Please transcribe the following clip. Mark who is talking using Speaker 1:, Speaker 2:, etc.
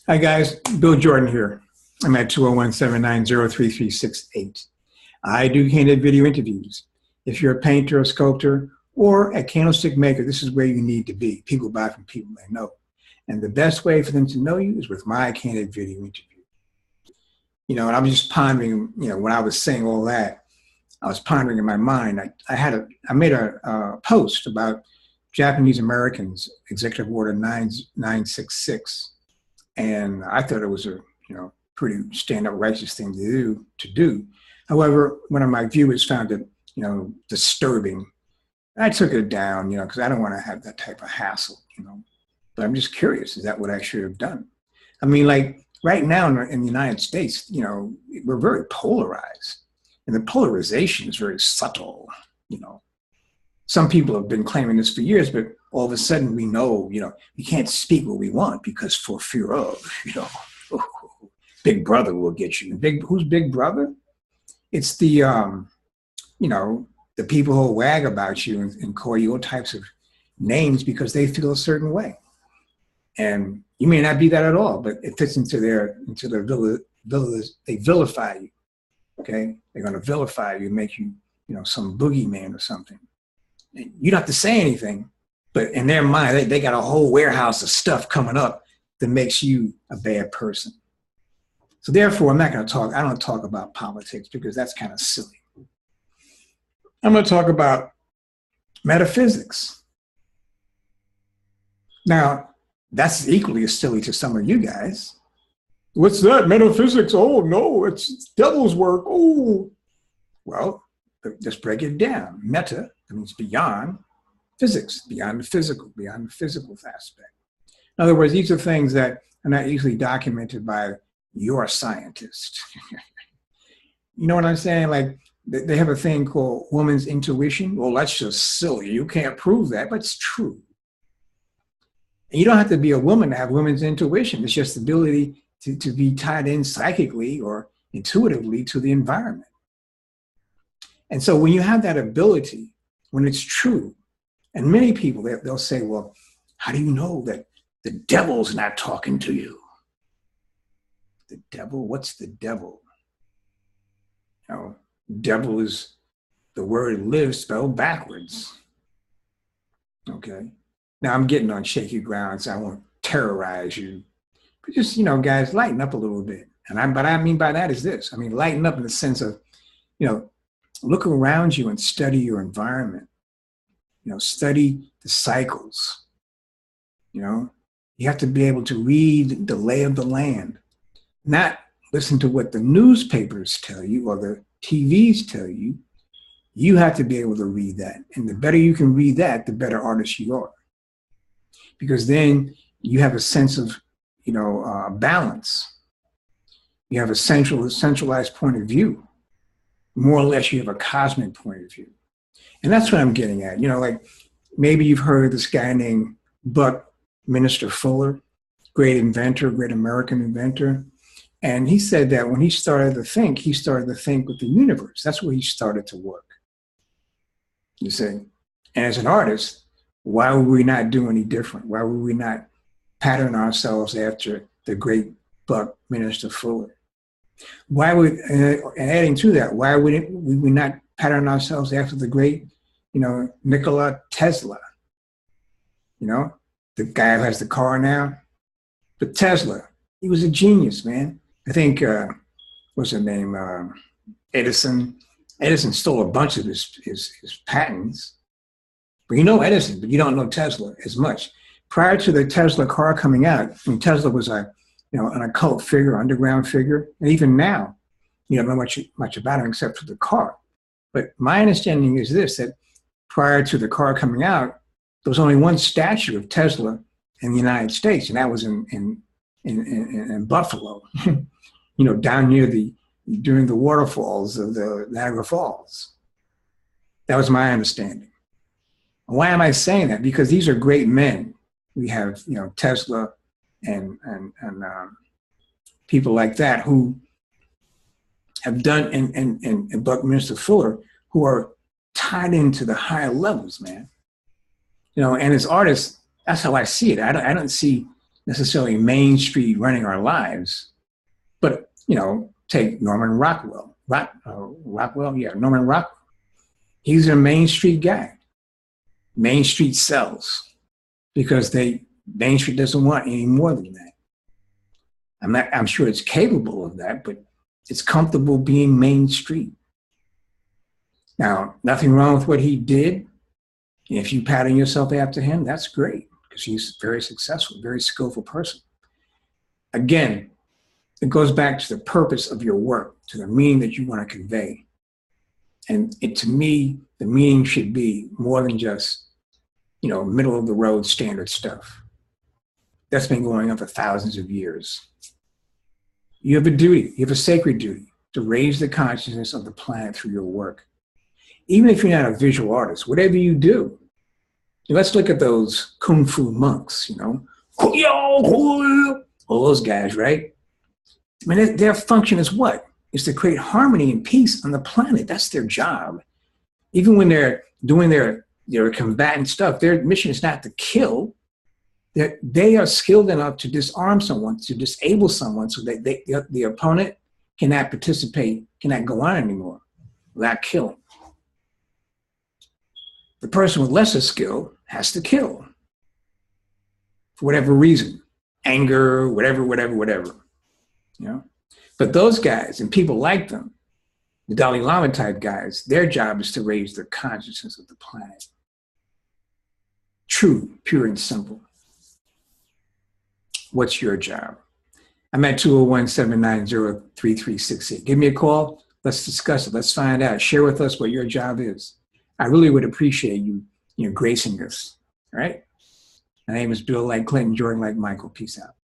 Speaker 1: Hi guys, Bill Jordan here. I'm at 201-790-3368. I do candid video interviews. If you're a painter, a sculptor, or a candlestick maker, this is where you need to be. People buy from people they know. And the best way for them to know you is with my candid video interview. And I was just pondering, when I was saying all that, I was pondering in my mind. I made a post about Japanese Americans, Executive Order 966. And I thought it was a pretty stand-up righteous thing to do. However, one of my viewers found it disturbing. I took it down, because I don't want to have that type of hassle, But I'm just curious, is that what I should have done? I mean, like right now in the United States, we're very polarized, and the polarization is very subtle. Some people have been claiming this for years, but all of a sudden we know, we can't speak what we want because for fear of, Big Brother will get you. Who's Big Brother? It's the, the people who wag about you and call you all types of names because they feel a certain way. And you may not be that at all, but it fits into their they vilify you, okay? They're going to vilify you and make you, some boogeyman or something. You don't have to say anything, but in their mind, they got a whole warehouse of stuff coming up that makes you a bad person. So therefore, I don't talk about politics because that's kind of silly. I'm going to talk about metaphysics. Now, that's equally as silly to some of you guys. What's that, metaphysics? Oh, no, it's devil's work. Oh, well, just break it down. Meta, that means beyond physics, beyond the physical aspect. In other words, these are things that are not easily documented by your scientist. You know what I'm saying? Like they have a thing called woman's intuition. Well, that's just silly. You can't prove that, but it's true. And you don't have to be a woman to have women's intuition. It's just the ability to be tied in psychically or intuitively to the environment. And so when you have that ability, when it's true, and many people, they'll say, well, how do you know that the devil's not talking to you? The devil? What's the devil? Devil is the word live spelled backwards. Okay. Now I'm getting on shaky ground, so I won't terrorize you. But just, guys, lighten up a little bit. And what I mean by that is this. I mean, lighten up in the sense of, look around you and study your environment. Study the cycles. You have to be able to read the lay of the land, not listen to what the newspapers tell you or the TVs tell you. You have to be able to read that. And the better you can read that, the better artist you are. Because then you have a sense of, balance. You have a centralized point of view. More or less, you have a cosmic point of view. And that's what I'm getting at. Like maybe you've heard of this guy named Buckminster Fuller, great inventor, great American inventor. And he said that when he started to think with the universe. That's where he started to work. You see? And as an artist, why would we not do any different? Why would we not pattern ourselves after the great Buckminster Fuller? Why would, and adding to that, why would we not pattern ourselves after the great, Nikola Tesla? The guy who has the car now. But Tesla, he was a genius, man. I think, what's her name? Edison. Edison stole a bunch of his patents. But you know Edison, but you don't know Tesla as much. Prior to the Tesla car coming out, when Tesla was an occult figure, underground figure, and even now, you don't know much about him except for the car. But my understanding is this, that prior to the car coming out, there was only one statue of Tesla in the United States, and that was in Buffalo, down near during the waterfalls of the Niagara Falls. That was my understanding. Why am I saying that? Because these are great men. We have, Tesla and people like that who have done, and Buckminster Fuller, who are tied into the higher levels, man. And as artists, that's how I see it. I don't see necessarily Main Street running our lives, but, take Norman Rockwell. Norman Rockwell. He's a Main Street guy. Main Street sells because Main Street doesn't want any more than that. I'm sure it's capable of that, but it's comfortable being Main Street. Now, nothing wrong with what he did. If you pattern yourself after him, that's great, because he's very successful, very skillful person. Again, it goes back to the purpose of your work, to the meaning that you want to convey. And to me, the meaning should be more than just, middle of the road standard stuff. That's been going on for thousands of years. You have a duty, you have a sacred duty to raise the consciousness of the planet through your work. Even if you're not a visual artist, whatever you do, let's look at those Kung Fu monks, all those guys, right? I mean, their function is what? Is to create harmony and peace on the planet. That's their job. Even when they're doing their combatant stuff, their mission is not to kill. They are skilled enough to disarm someone, to disable someone, so that the opponent cannot participate, cannot go on anymore without killing. The person with lesser skill has to kill for whatever reason, anger, whatever. But those guys and people like them, the Dalai Lama type guys, their job is to raise the consciousness of the planet. True, pure, and simple. What's your job? I'm at 201-790-3368. Give me a call. Let's discuss it. Let's find out. Share with us what your job is. I really would appreciate you gracing us. All right? My name is Bill like Clinton, Jordan like Michael. Peace out.